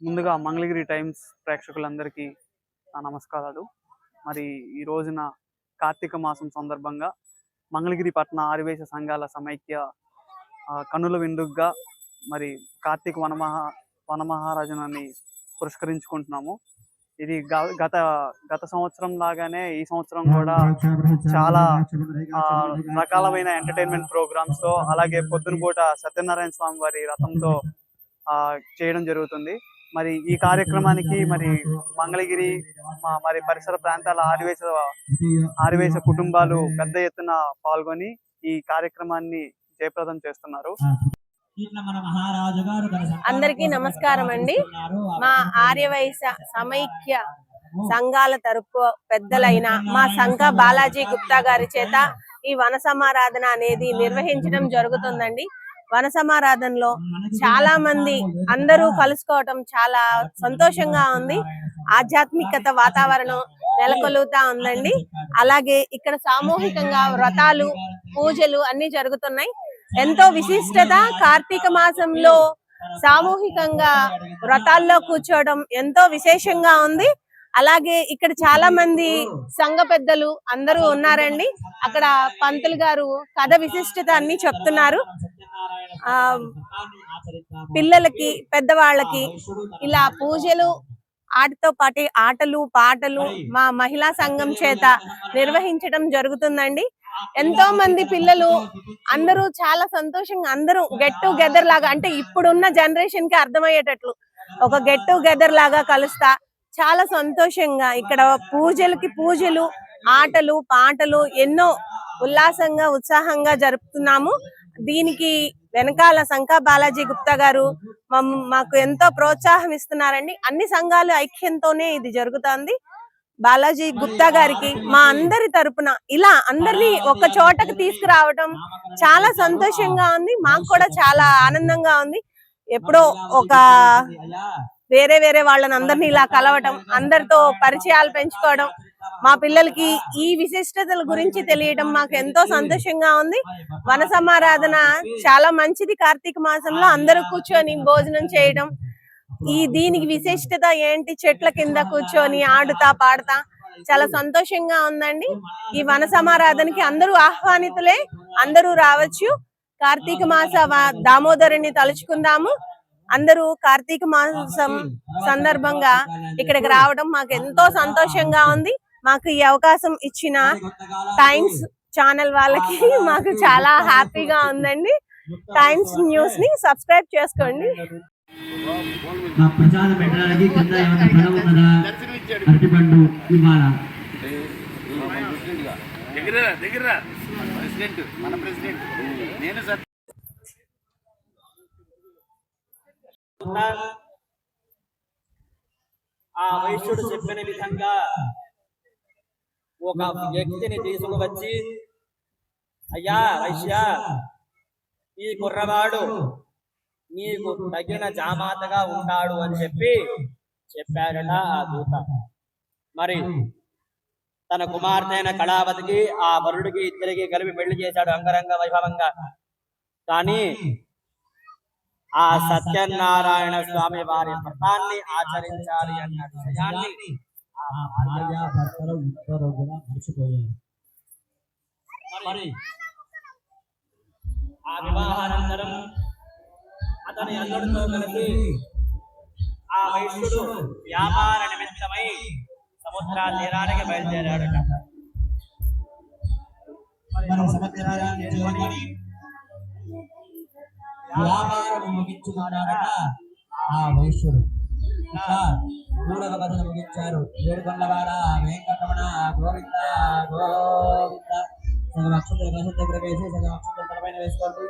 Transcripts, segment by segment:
ముందుగా మంగళగిరి టైమ్స్ ప్రేక్షకులందరికీ నా నమస్కారాలు. మరి ఈ రోజున కార్తీక మాసం సందర్భంగా మంగళగిరి పట్టణ ఆర్యవైశ్య సంఘాల సమైక్య కన్నుల విందుగా మరి కార్తీక వనమహారాజునని పురస్కరించుకుంటున్నాము. ఇది గత సంవత్సరం లాగానే ఈ సంవత్సరం కూడా చాలా రకాలమైన ఎంటర్టైన్మెంట్ ప్రోగ్రామ్స్ తో, అలాగే పొద్దునపూట సత్యనారాయణ స్వామి వారి రథంతో చేయడం జరుగుతుంది. మరి ఈ కార్యక్రమానికి మరి మంగళగిరి మరి పరిసర ప్రాంతాల ఆర్యవైశ్య కుటుంబాలు పెద్ద ఎత్తున పాల్గొని ఈ కార్యక్రమాన్ని జయప్రదం చేస్తున్నారు. అందరికీ నమస్కారం అండి. మా ఆర్యవైశ్య సమైక్య సంఘాల తరపు పెద్దలైన మా సంఘ బాలాజీ గుప్తా గారి చేత ఈ వన సమారాధన అనేది నిర్వహించడం జరుగుతుందండి. వన సమారాధనలో చాలా మంది అందరూ కలుసుకోవటం చాలా సంతోషంగా ఉంది. ఆధ్యాత్మికత వాతావరణం నెలకొలుగుతా ఉందండి. అలాగే ఇక్కడ సామూహికంగా వ్రతాలు, పూజలు అన్ని జరుగుతున్నాయి. ఎంతో విశిష్టత. కార్తీక మాసంలో సామూహికంగా వ్రతాల్లో కూర్చోవడం ఎంతో విశేషంగా ఉంది. అలాగే ఇక్కడ చాలా మంది సంఘ పెద్దలు అందరూ ఉన్నారండి. అక్కడ పంతులు గారు కథ విశిష్టత అన్ని చెప్తున్నారు. పిల్లలకి, పెద్దవాళ్ళకి ఇలా పూజలు, ఆటతో పాటు ఆటలు, పాటలు మా మహిళా సంఘం చేత నిర్వహించడం జరుగుతుందండి. ఎంతో మంది పిల్లలు అందరూ చాలా సంతోషంగా, అందరూ గెట్ టుగెదర్ లాగా, అంటే ఇప్పుడున్న జనరేషన్ కి అర్థమయ్యేటట్లు ఒక గెట్ టుగెదర్ లాగా కలుస్తా చాలా సంతోషంగా ఇక్కడ పూజలకి పూజలు, ఆటలు, పాటలు ఎన్నో ఉల్లాసంగా, ఉత్సాహంగా జరుపుతున్నాము. దీనికి వెనకాల సంఘ బాలాజీ గుప్తా గారు మాకు ఎంతో ప్రోత్సాహం ఇస్తున్నారండి. అన్ని సంఘాలు ఐక్యంతోనే ఇది జరుగుతుంది. బాలాజీ గుప్తా గారికి మా అందరి తరపున ఇలా అందరినీ ఒక చోటకి తీసుకురావడం చాలా సంతోషంగా ఉంది. మాకు కూడా చాలా ఆనందంగా ఉంది. ఎప్పుడో ఒక వేరే వాళ్ళని అందరినీ ఇలా కలవటం, అందరితో పరిచయాలు పెంచుకోవడం, మా పిల్లలకి ఈ విశిష్టతల గురించి తెలియడం మాకు ఎంతో సంతోషంగా ఉంది. వన సమారాధన చాలా మంచిది. కార్తీక మాసంలో అందరూ కూర్చొని భోజనం చేయడం, దీనికి విశిష్టత ఏంటి, చెట్ల కింద కూర్చొని ఆడుతా పాడుతా చాలా సంతోషంగా ఉందండి. ఈ వన సమారాధనకి అందరూ ఆహ్వానితులే, అందరూ రావచ్చు. కార్తీక మాస దామోదరుని తలుచుకుందాము. అందరూ కార్తీక మాసం సందర్భంగా ఇక్కడికి రావడం మాకు ఎంతో సంతోషంగా ఉంది. మాకు ఈ అవకాశం ఇచ్చిన టైమ్స్ ఛానల్ వాళ్ళకి మాకు చాలా హ్యాపీగా ఉందండి. టైమ్స్ న్యూస్ ని సబ్స్క్రైబ్ చేసుకోండి. ఆ వైశ్యుడు చెప్పిన విధంగా ఒక వ్యక్తిని తీసుకువచ్చి, అయ్యా వైశ్య, ఈ కుర్రవాడు నీకు తగిన జామాతగా ఉంటాడు అని చెప్పాడట ఆ దూత. మరి తన కుమార్తె అయిన కళావతికి ఆ వరుడికి ఇద్దరికి కలిపి పెళ్లి చేశాడు అంగరంగ వైభవంగా. కానీ ఆ సత్యనారాయణ స్వామి వారి వ్రతాన్ని ఆచరించాలి అన్న విషయాన్ని మరి ఆ వివాహానంతరం అతని అల్లుడితో కలిసి ఆ వైశ్యుడు వ్యాపార నిమిత్తమై సముద్ర తీరానికి బయలుదేరాడట. వ్యాపారం ముగించుకున్నాడట ఆ వైశ్యుడు. మూడవ కథను ముగించారు. ఏడుకొండవాడ వెంకటరమణ గోవింద గోవింద. సగం అక్షంతలు కలశం దగ్గర వేసి సగం అక్షంతలు తలపైన వేసుకోండి.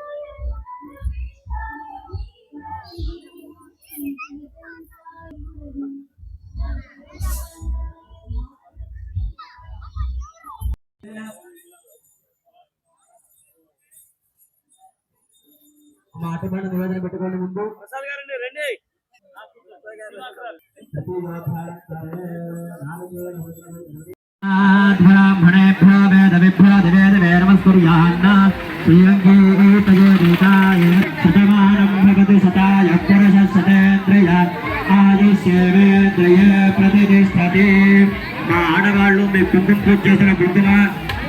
మాటమైన నివేదన పెట్టుకోండి. ముందు బ్రాహ్మణేభ్యో వేద విభ్యో దివేద వేరమస్కుర్యాన్న ప్రియంగే ఏతయే నీతాయ శతమానం భగతి శతాయ పురుష శతేంద్రియ ఆయుష్ సేవేంద్రియ ప్రతిష్టతి. మా ఆడవాళ్ళు మీ కుంకుమ పూజ చేసిన కుంకుమ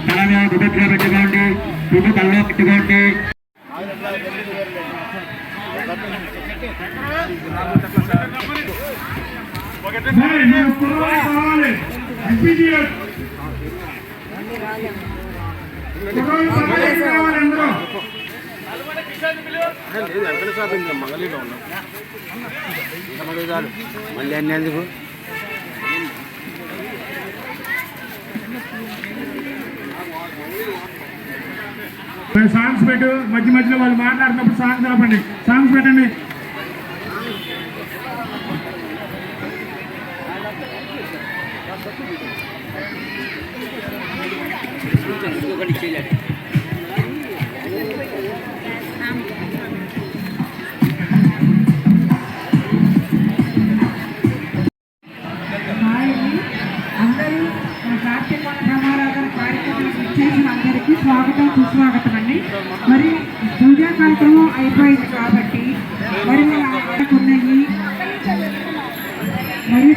తలలో గుబుట్లో పెట్టుకోండి, పువ్వు కల్లో పెట్టుకోండి. మళ్ళీ అన్ని ఎందుకు సాంగ్స్ పెట్టు, మధ్య మధ్యలో వాళ్ళు మాట్లాడుతున్నప్పుడు సాంగ్స్ ఆపండి. సాంగ్స్ పెట్టండి. అందరూ కార్తీక సమారాధన కార్యక్రమానికి ఇచ్చేసిన అందరికీ స్వాగతం సుస్వాగతం అండి. మరి పూజా కార్యక్రమం అయిపోయింది కాబట్టి మరి ఆడుకున్నాయి మరి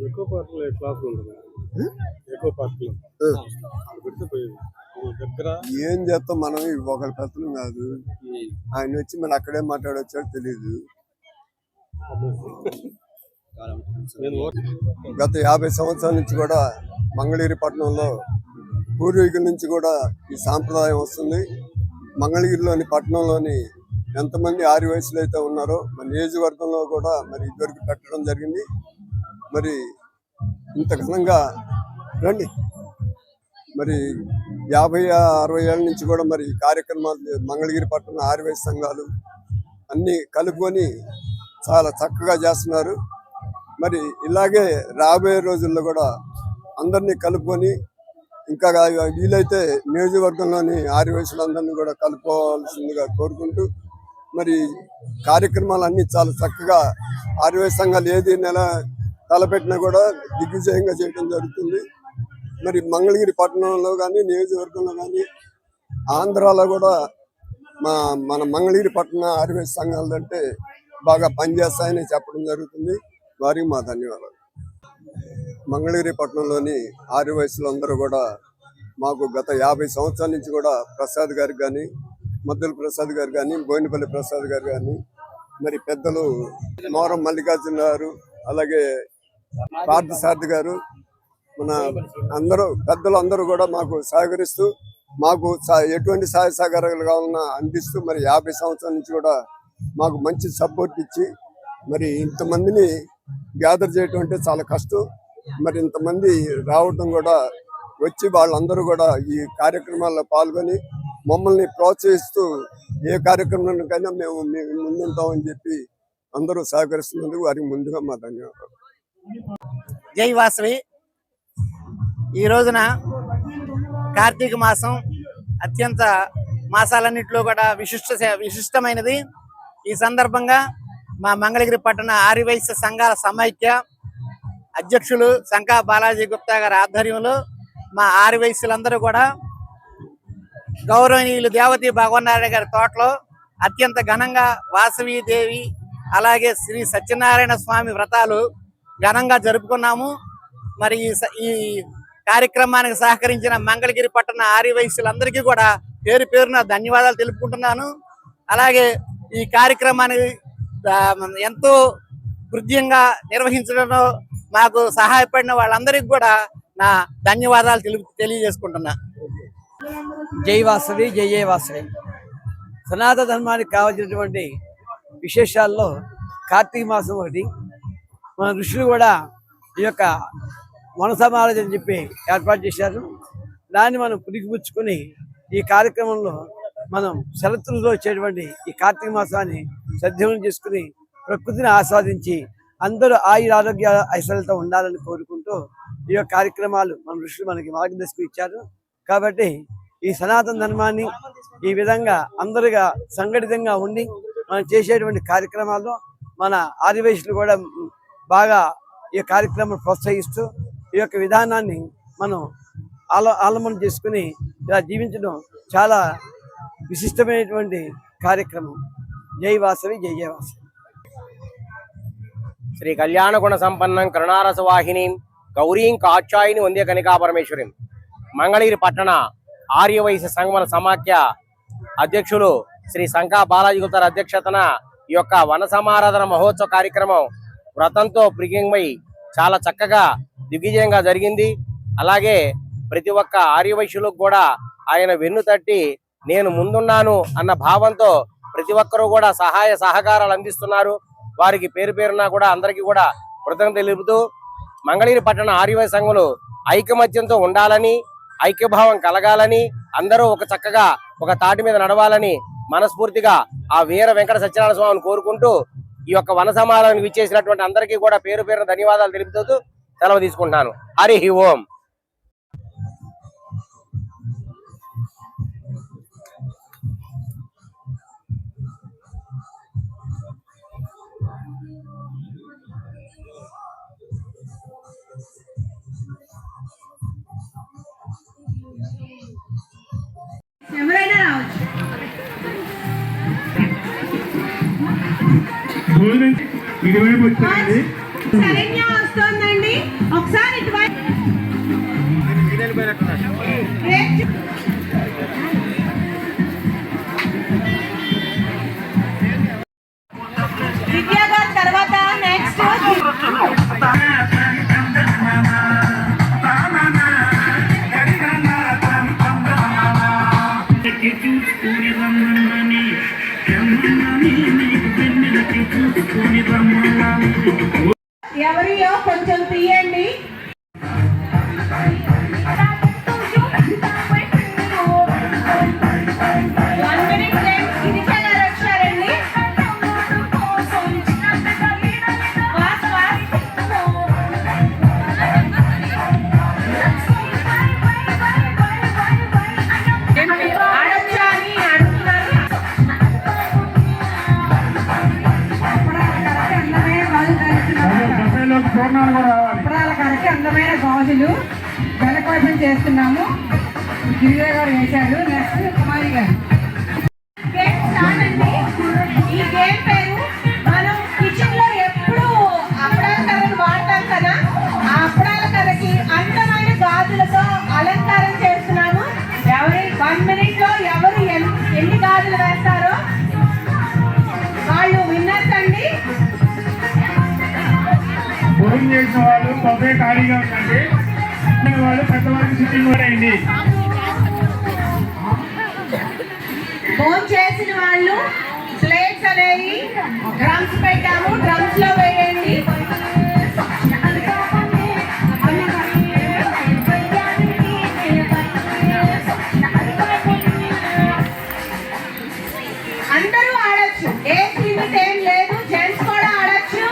ఎక్కువ పార్కులు క్లాస్ ఉంటుంది. ఎక్కువ పార్కులు దగ్గర ఏం చేస్తాం మనం, ఒకరి పెత్తనం కాదు. ఆయన వచ్చి మరి అక్కడే మాట్లాడొచ్చాడు తెలియదు. గత 50 సంవత్సరాల నుంచి కూడా మంగళగిరి పట్టణంలో పూర్వీకుల నుంచి కూడా ఈ సాంప్రదాయం వస్తుంది. మంగళగిరిలోని పట్టణంలోని ఎంతమంది ఆరు వయసులు అయితే ఉన్నారో మన నియోజకవర్గంలో కూడా మరి ఇదివరకు పెట్టడం జరిగింది. మరి ఇంత ఘనంగా రండి మరి 50-60 ఏళ్ళ నుంచి కూడా మరి కార్యక్రమాలు మంగళగిరి పట్టణ ఆర్యవైశ్య సంఘాలు అన్నీ కలుపుకొని చాలా చక్కగా చేస్తున్నారు. మరి ఇలాగే రాబోయే రోజుల్లో కూడా అందరినీ కలుపుకొని ఇంకా వీలైతే నియోజకవర్గంలోని ఆర్యవైశ్యులందరినీ కూడా కలుపుకోవాల్సిందిగా కోరుకుంటూ మరి కార్యక్రమాలు అన్నీ చాలా చక్కగా ఆర్యవైశ్య సంఘాలు ఏది నెల తలపెట్టినా కూడా దిగ్విజయంగా చేయడం జరుగుతుంది. మరి మంగళగిరి పట్టణంలో కానీ నియోజకవర్గంలో కానీ ఆంధ్రాలో కూడా మన మంగళగిరి పట్టణ ఆర్యవైశ్య సంఘాలు అంటే బాగా పనిచేస్తాయని చెప్పడం జరుగుతుంది. వారికి మా ధన్యవాదాలు. మంగళగిరి పట్టణంలోని ఆర్యవైశ్యులందరూ కూడా మాకు గత 50 సంవత్సరాల నుంచి కూడా ప్రసాద్ గారికి కానీ, మద్దెల ప్రసాద్ గారు కానీ, బోయినపల్లి ప్రసాద్ గారు కానీ, మరి పెద్దలు మోరం మల్లికార్జున గారు, అలాగే పార్థసారథి గారు, మన అందరూ పెద్దలు అందరూ కూడా మాకు సహకరిస్తూ మాకు ఎటువంటి సహాయ సహకారాలు కావాలన్నా అందిస్తూ మరి 50 సంవత్సరాల నుంచి కూడా మాకు మంచి సపోర్ట్ ఇచ్చి మరి ఇంతమందిని గ్యాదర్ చేయటం అంటే చాలా కష్టం. మరి ఇంతమంది రావటం కూడా వచ్చి వాళ్ళందరూ కూడా ఈ కార్యక్రమాల్లో పాల్గొని మమ్మల్ని ప్రోత్సహిస్తూ ఏ కార్యక్రమానికైనా మేము ముందుంటామని చెప్పి అందరూ సహకరిస్తున్నందుకు వారికి ముందుగా మా ధన్యవాదాలు. జై వాసవి. ఈ రోజున కార్తీక మాసం అత్యంత మాసాలన్నింటిలో కూడా విశిష్టమైనది. ఈ సందర్భంగా మా మంగళగిరి పట్టణ ఆర్యవైశ్య సంఘాల సమైక్య అధ్యక్షులు శంకా బాలాజీ గుప్తా గారి ఆధ్వర్యంలో మా ఆర్యవైశ్యులందరూ కూడా గౌరవనీయులు దేవతి భగవన్నారాయణ గారి తోటలో అత్యంత ఘనంగా వాసవి దేవి అలాగే శ్రీ సత్యనారాయణ స్వామి వ్రతాలు ఘనంగా జరుపుకున్నాము. మరి ఈ కార్యక్రమానికి సహకరించిన మంగళగిరి పట్టణ ఆర్యవైశ్యులందరికీ కూడా పేరు పేరున ధన్యవాదాలు తెలుపుకుంటున్నాను. అలాగే ఈ కార్యక్రమాన్ని ఎంతో హృదయంగా నిర్వహించడంలో మాకు సహాయపడిన వాళ్ళందరికీ కూడా నా ధన్యవాదాలు తెలియజేసుకుంటున్నా. జై వాసవి, జయ వాసవి. సనాతన ధర్మానికి కావాల్సినటువంటి విశేషాల్లో కార్తీక మాసం ఒకటి. మన ఋషులు కూడా ఈ యొక్క మనసమారాధన అని చెప్పి ఏర్పాటు చేశారు. దాన్ని మనం పురిగిపుచ్చుకొని ఈ కార్యక్రమంలో మనం శరత్తులలో వచ్చేటువంటి ఈ కార్తీక మాసాన్ని సద్వినియోగం చేసుకుని ప్రకృతిని ఆస్వాదించి అందరూ ఆరోగ్య ఐశ్వర్యాలతో ఉండాలని కోరుకుంటూ ఈ యొక్క కార్యక్రమాలు మన ఋషులు మనకి మార్గదర్శకం ఇచ్చారు. కాబట్టి ఈ సనాతన ధర్మాన్ని ఈ విధంగా అందరుగా సంఘటితంగా ఉండి మనం చేసేటువంటి కార్యక్రమాల్లో మన ఆదివాసులు కూడా బాగా ఈ కార్యక్రమం ప్రోత్సహిస్తూ ఈ యొక్క విధానాన్ని మనం ఆలంబన చేసుకుని ఇలా జీవించడం చాలా విశిష్టమైనటువంటి కార్యక్రమం. జై వాసవి, జై జయ వాసవి. శ్రీ కళ్యాణ గుణ సంపన్నం కరుణారస వాహిని గౌరీం కాచాయిని వందే కనికా పరమేశ్వరి మంగళగిరి పట్టణ ఆర్యవైశ్య సంగమన సమాఖ్య అధ్యక్షులు శ్రీ శంకా బాలాజీ గుప్తార్ అధ్యక్షతన ఈ యొక్క వన సమారాధన మహోత్సవ కార్యక్రమం వ్రతంతో ప్రియంమై చాలా చక్కగా దిగ్విజయంగా జరిగింది. అలాగే ప్రతి ఒక్క ఆర్యవైశ్యులకు కూడా ఆయన వెన్ను తట్టి నేను ముందున్నాను అన్న భావంతో ప్రతి ఒక్కరూ కూడా సహాయ సహకారాలు అందిస్తున్నారు. వారికి పేరు పేరున కూడా అందరికీ కూడా కృతజ్ఞతలు తెలుపుతూ మంగళగిరి పట్టణ ఆర్యవైశ్య సంఘములు ఐకమత్యంతో ఉండాలని, ఐక్యభావం కలగాలని, అందరూ ఒక చక్కగా ఒక తాటి మీద నడవాలని మనస్ఫూర్తిగా ఆ వీర వెంకట సత్యనారాయణ స్వామిని కోరుకుంటూ ఈ యొక్క వన సమారానికి విచ్చేసినటువంటి అందరికీ కూడా పేరు పేరున ధన్యవాదాలు తెలుపుతూ సెలవు తీసుకుంటున్నాను. హరి ఓం. ఎవరైనా రావచ్చు. ఇటువైపు వచ్చారండి. శరణ్య వస్తోందండి, ఒకసారి ఇటువైపు. విద్యా గారి తర్వాత నెక్స్ట్ ఎవరియో కొంచెం తీయండి. అప్పుడాల కరకి అందమైన గాజులు జలకోసం చేస్తున్నాము. గిరిజ గారు వేశారు. నెక్స్ట్ కుమారి గారు. ఈ గేమ్ పేరు మనం కిచెన్ లో ఎప్పుడు అప్పడాల కర్రను వాడతాం కదా, ఆ అప్పడాల కర్రకి అందమైన గాజులతో అలంకారం చేస్తున్నాము. ఎవరి 1 minute లో ఎవరు ఎన్ని గాజులు వేస్తారో వాళ్ళు విన్నర్స్ అండి. భోజనం చేసిన వాళ్ళు బొబ్బే ఖాళీగా ఉందండి. వాళ్ళు పెద్దవాళ్ళకి సిట్టింగ్ కూడా అయింది. ఫోన్ చేసిన వాళ్ళు ప్లేట్స్ అనేవి డ్రమ్స్ పెట్టాము, డ్రమ్స్ లో వేయండి. అందరూ ఆడొచ్చు, ఏజ్ లిమిట్ ఏం లేదు. జెంట్స్ కూడా ఆడొచ్చు,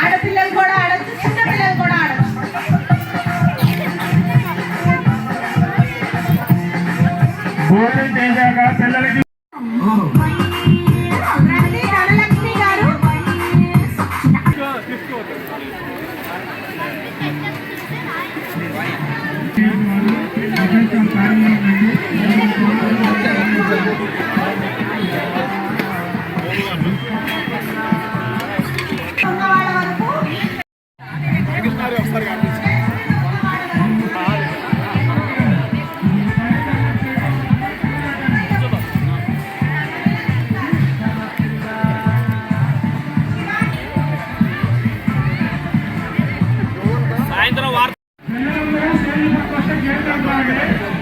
ఆడపిల్లలు కూడా ఆడొచ్చు, చిన్న పిల్లలు కూడా ఆడొచ్చు. భోజనం చేశాక పిల్లలకి ధనలక్ష్మి గారు పిల్లలందరూ